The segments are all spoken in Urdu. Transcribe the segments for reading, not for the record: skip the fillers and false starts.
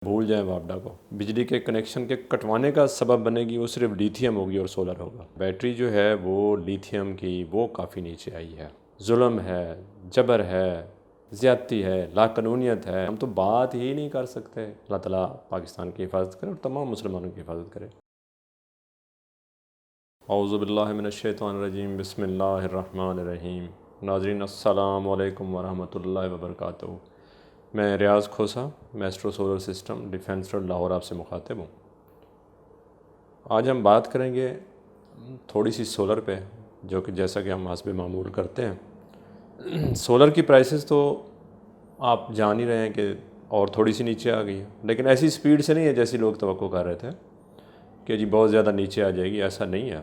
بھول جائیں وابڈا کو۔ بجلی کے کنیکشن کے کٹوانے کا سبب بنے گی وہ صرف لیتھیم ہوگی اور سولر ہوگا۔ بیٹری جو ہے وہ لیتھیم کی وہ کافی نیچے آئی ہے۔ ظلم ہے، جبر ہے، زیادتی ہے، لاقانونیت ہے، ہم تو بات ہی نہیں کر سکتے۔ اللہ تعالیٰ پاکستان کی حفاظت کرے اور تمام مسلمانوں کی حفاظت کرے۔ اعوذ باللہ من الشیطان الرجیم، بسم اللہ الرحمن الرحیم۔ ناظرین السلام علیکم ورحمۃ اللہ وبرکاتہ۔ میں Riaz Khosa, Maestro solar system defence road Lahore آپ سے مخاطب ہوں۔ آج ہم بات کریں گے تھوڑی سی سولر پہ، جو کہ جیسا کہ ہم حسب معمول کرتے ہیں۔ سولر کی پرائسز تو آپ جان ہی رہے ہیں کہ اور تھوڑی سی نیچے آ گئی ہے، لیکن ایسی سپیڈ سے نہیں ہے جیسی لوگ توقع کر رہے تھے کہ جی بہت زیادہ نیچے آ جائے گی۔ ایسا نہیں ہے،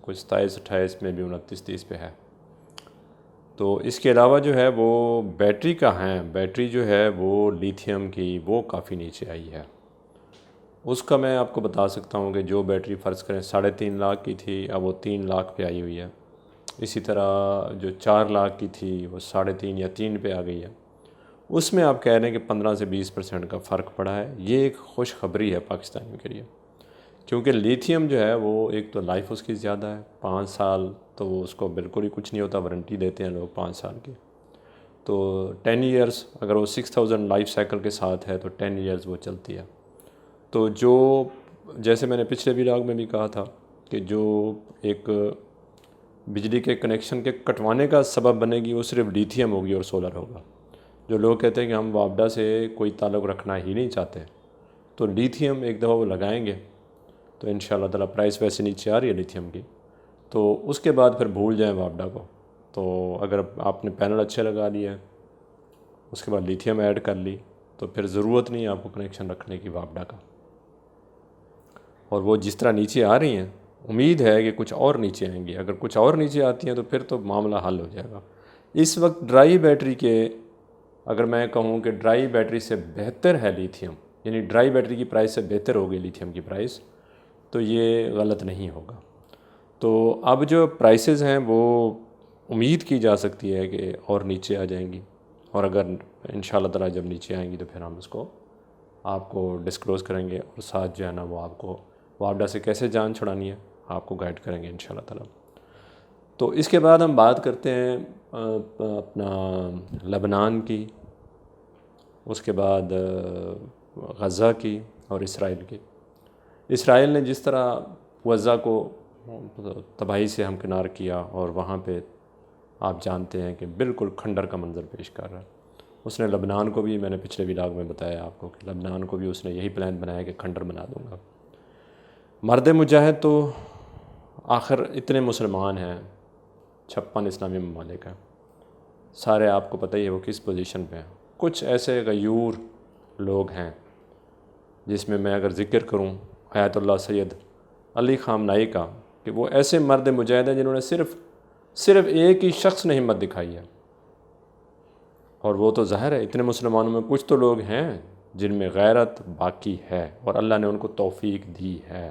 کچھ 27 28 میں بھی 29 30 پہ ہے۔ تو اس کے علاوہ جو ہے وہ بیٹری کا ہے، بیٹری جو ہے وہ لیتھیم کی وہ کافی نیچے آئی ہے۔ اس کا میں آپ کو بتا سکتا ہوں کہ جو بیٹری فرض کریں 3.5 لاکھ کی تھی، اب وہ 3 لاکھ پہ آئی ہوئی ہے۔ اسی طرح جو 4 لاکھ کی تھی وہ 3.5 یا 3 پہ آ گئی ہے۔ اس میں آپ کہہ رہے ہیں کہ 15 سے 20% کا فرق پڑا ہے۔ یہ ایک خوش خبری ہے پاکستانیوں کے لیے، کیونکہ لیتھیم جو ہے وہ ایک تو لائف اس کی زیادہ ہے، 5 سال تو وہ اس کو بالکل ہی کچھ نہیں ہوتا، وارنٹی دیتے ہیں لوگ 5 سال کی۔ تو 10 ایئرس اگر وہ 6000 لائف سائیکل کے ساتھ ہے تو 10 ایئرز وہ چلتی ہے۔ تو جو جیسے میں نے پچھلے ولاگ میں بھی کہا تھا کہ جو ایک بجلی کے کنیکشن کے کٹوانے کا سبب بنے گی وہ صرف لیتھیم ہوگی اور سولر ہوگا۔ جو لوگ کہتے ہیں کہ ہم وابڈا سے کوئی تعلق رکھنا ہی نہیں چاہتے، تو لیتھیم ایک دفعہ وہ لگائیں گے تو انشاءاللہ تعالیٰ پرائس ویسے نیچے آ رہی ہے لیتھیم کی، تو اس کے بعد پھر بھول جائیں وابڈا کو۔ تو اگر آپ نے پینل اچھے لگا لیے، اس کے بعد لیتھیم ایڈ کر لی، تو پھر ضرورت نہیں ہے آپ کو کنیکشن رکھنے کی وابڈا کا۔ اور وہ جس طرح نیچے آ رہی ہیں، امید ہے کہ کچھ اور نیچے آئیں گی۔ اگر کچھ اور نیچے آتی ہیں تو پھر تو معاملہ حل ہو جائے گا۔ اس وقت ڈرائی بیٹری کے، اگر میں کہوں کہ ڈرائی بیٹری سے بہتر ہے لیتھیم، یعنی ڈرائی بیٹری کی پرائس سے بہتر ہوگی لیتھیم کی پرائس، تو یہ غلط نہیں ہوگا۔ تو اب جو پرائسز ہیں وہ امید کی جا سکتی ہے کہ اور نیچے آ جائیں گی، اور اگر انشاءاللہ تعالیٰ جب نیچے آئیں گی تو پھر ہم اس کو آپ کو ڈسکلوز کریں گے، اور ساتھ جو ہے نا وہ آپ کو وابڈا سے کیسے جان چھڑانی ہے آپ کو گائیڈ کریں گے انشاءاللہ تعالیٰ۔ تو اس کے بعد ہم بات کرتے ہیں اپنا لبنان کی، اس کے بعد غزہ کی اور اسرائیل کی۔ اسرائیل نے جس طرح غزہ کو تباہی سے ہمکنار کیا، اور وہاں پہ آپ جانتے ہیں کہ بالکل کھنڈر کا منظر پیش کر رہا ہے۔ اس نے لبنان کو بھی، میں نے پچھلے ولاگ میں بتایا آپ کو کہ لبنان کو بھی اس نے یہی پلان بنایا کہ کھنڈر بنا دوں گا۔ مرد مجاہد تو آخر اتنے مسلمان ہیں، 56 اسلامی ممالک ہیں، سارے آپ کو پتہ ہی ہے وہ کس پوزیشن پہ ہیں۔ کچھ ایسے غیور لوگ ہیں جس میں اگر ذکر کروں آیت اللہ سید علی خامنائی کا، کہ وہ ایسے مرد مجاہد ہیں جنہوں نے صرف ایک ہی شخص نے ہمت دکھائی ہے، اور وہ تو ظاہر ہے اتنے مسلمانوں میں کچھ تو لوگ ہیں جن میں غیرت باقی ہے اور اللہ نے ان کو توفیق دی ہے۔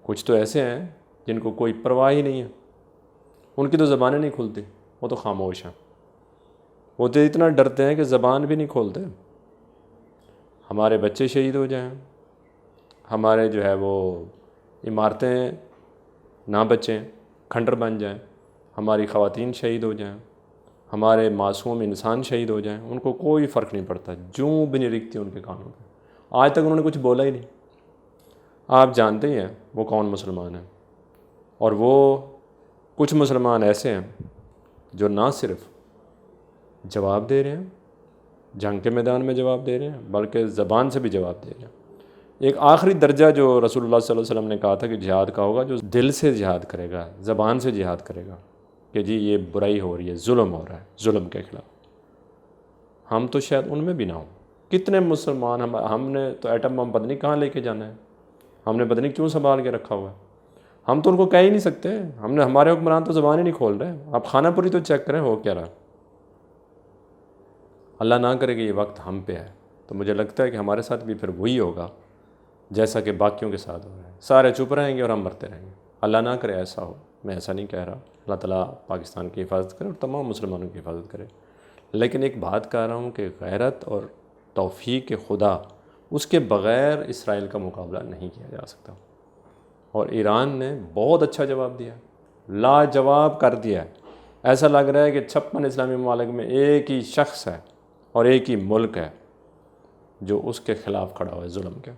کچھ تو ایسے ہیں جن کو کوئی پرواہ ہی نہیں ہے، ان کی تو زبانیں نہیں کھلتی، وہ تو خاموش ہیں، وہ تو اتنا ڈرتے ہیں کہ زبان بھی نہیں کھولتے۔ ہمارے بچے شہید ہو جائیں، ہمارے جو ہے وہ عمارتیں نہ بچیں، کھنڈر بن جائیں، ہماری خواتین شہید ہو جائیں، ہمارے معصوم انسان شہید ہو جائیں، ان کو کوئی فرق نہیں پڑتا، جوں بھی نہیں رکھتی ان کے کانوں پہ۔ آج تک انہوں نے کچھ بولا ہی نہیں۔ آپ جانتے ہی ہیں وہ کون مسلمان ہیں، اور وہ کچھ مسلمان ایسے ہیں جو نہ صرف جواب دے رہے ہیں، جنگ کے میدان میں جواب دے رہے ہیں، بلکہ زبان سے بھی جواب دے رہے ہیں۔ ایک آخری درجہ جو رسول اللہ صلی اللہ علیہ وسلم نے کہا تھا کہ جہاد کا ہوگا، جو دل سے جہاد کرے گا، زبان سے جہاد کرے گا کہ جی یہ برائی ہو رہی ہے، ظلم ہو رہا ہے، ظلم کے خلاف۔ ہم تو شاید ان میں بھی نہ ہوں۔ کتنے مسلمان ہم نے تو ایٹم بم پتہ نہیں کہاں لے کے جانا ہے، ہم نے پتہ نہیں کیوں سنبھال کے رکھا ہوا ہے۔ ہم تو ان کو کہہ ہی نہیں سکتے، ہمارے حکمران تو زبان ہی نہیں کھول رہے۔ آپ خانہ پوری تو چیک کریں ہو کیا رہا۔ اللہ نہ کرے کہ یہ وقت ہم پہ ہے تو مجھے لگتا ہے کہ ہمارے ساتھ بھی پھر وہی ہوگا جیسا کہ باقیوں کے ساتھ ہو رہا ہے، سارے چپ رہیں گے اور ہم مرتے رہیں گے۔ اللہ نہ کرے ایسا ہو، میں ایسا نہیں کہہ رہا۔ اللہ تعالیٰ پاکستان کی حفاظت کرے اور تمام مسلمانوں کی حفاظت کرے، لیکن ایک بات کہہ رہا ہوں کہ غیرت اور توفیق خدا اس کے بغیر اسرائیل کا مقابلہ نہیں کیا جا سکتا۔ اور ایران نے بہت اچھا جواب دیا، لاجواب کر دیا ہے۔ ایسا لگ رہا ہے کہ 56 اسلامی ممالک میں ایک ہی شخص ہے اور ایک ہی ملک ہے جو اس کے خلاف کھڑا ہوا ہے ظلم کے،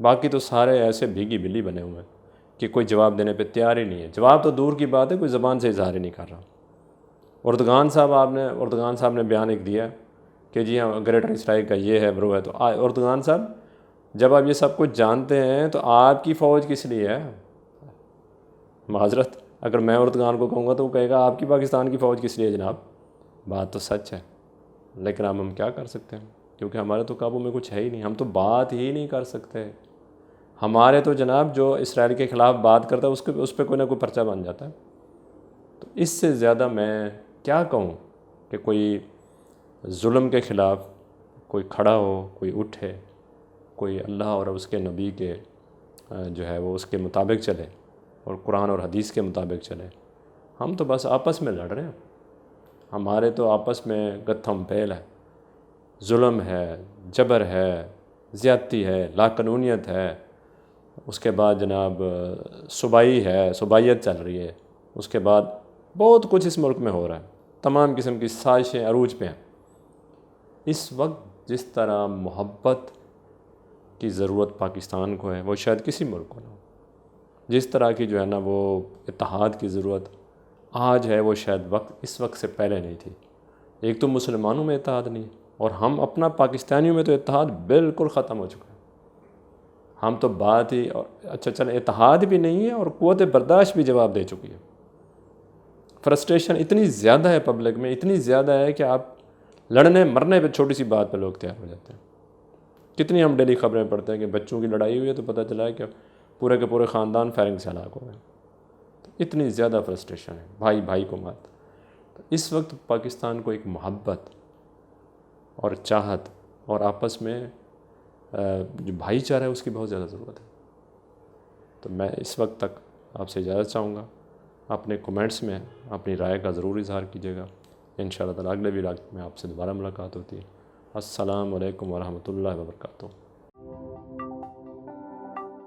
باقی تو سارے ایسے بھیگی بلی بنے ہوئے ہیں کہ کوئی جواب دینے پہ تیار ہی نہیں ہے۔ جواب تو دور کی بات ہے، کوئی زبان سے اظہار ہی نہیں کر رہا۔ اردگان صاحب نے بیان ایک دیا کہ جی ہاں گریٹر اسرائیل کا یہ ہے وہ ہے، تو اردگان صاحب جب آپ یہ سب کچھ جانتے ہیں تو آپ کی فوج کس لیے ہے؟ معذرت، اگر میں اردگان کو کہوں گا تو وہ کہے گا آپ کی پاکستان کی فوج کس لیے جناب؟ بات تو سچ ہے، لیکن اب ہم کیا کر سکتے ہیں، کیونکہ ہمارے تو قابو میں کچھ ہے ہی نہیں، ہم تو بات ہی نہیں کر سکتے۔ ہمارے تو جناب جو اسرائیل کے خلاف بات کرتا ہے اس پہ کوئی نہ کوئی پرچہ بن جاتا ہے۔ تو اس سے زیادہ میں کیا کہوں کہ کوئی ظلم کے خلاف کوئی کھڑا ہو، کوئی اٹھے، کوئی اللہ اور اس کے نبی کے جو ہے وہ اس کے مطابق چلے اور قرآن اور حدیث کے مطابق چلے۔ ہم تو بس آپس میں لڑ رہے ہیں، ہمارے تو آپس میں گتھم پیل ہے، ظلم ہے، جبر ہے، زیادتی ہے، لاقانونیت ہے، اس کے بعد جناب صوبائی ہے، صوبائیت چل رہی ہے، اس کے بعد بہت کچھ اس ملک میں ہو رہا ہے، تمام قسم کی سازشیں عروج پہ ہیں۔ اس وقت جس طرح محبت کی ضرورت پاکستان کو ہے وہ شاید کسی ملک کو نہ ہو، جس طرح کی جو ہے نا وہ اتحاد کی ضرورت آج ہے وہ شاید اس وقت سے پہلے نہیں تھی۔ ایک تو مسلمانوں میں اتحاد نہیں، اور ہم اپنا پاکستانیوں میں تو اتحاد بالکل ختم ہو چکا ہے۔ ہم تو بات ہی اچھا چل اتحاد بھی نہیں ہے اور قوت برداشت بھی جواب دے چکی ہے۔ فرسٹریشن اتنی زیادہ ہے پبلک میں، اتنی زیادہ ہے کہ آپ لڑنے مرنے پہ چھوٹی سی بات پہ لوگ تیار ہو جاتے ہیں۔ کتنی ہم ڈیلی خبریں پڑھتے ہیں کہ بچوں کی لڑائی ہوئی ہے تو پتہ چلا ہے کہ پورے کے پورے خاندان فائرنگ سے ہلاک ہو گئے۔ تو اتنی زیادہ فرسٹریشن ہے، بھائی بھائی کو مات۔ تو اس وقت پاکستان کو ایک محبت اور چاہت اور آپس میں جو بھائی چارہ ہے اس کی بہت زیادہ ضرورت ہے۔ تو میں اس وقت تک آپ سے اجازت چاہوں گا، اپنے کومنٹس میں اپنی رائے کا ضرور اظہار کیجیے گا۔ انشاءاللہ تعالیٰ اگلے ولاگ میں آپ سے دوبارہ ملاقات ہوتی ہے۔ السلام علیکم ورحمۃ اللہ وبرکاتہ۔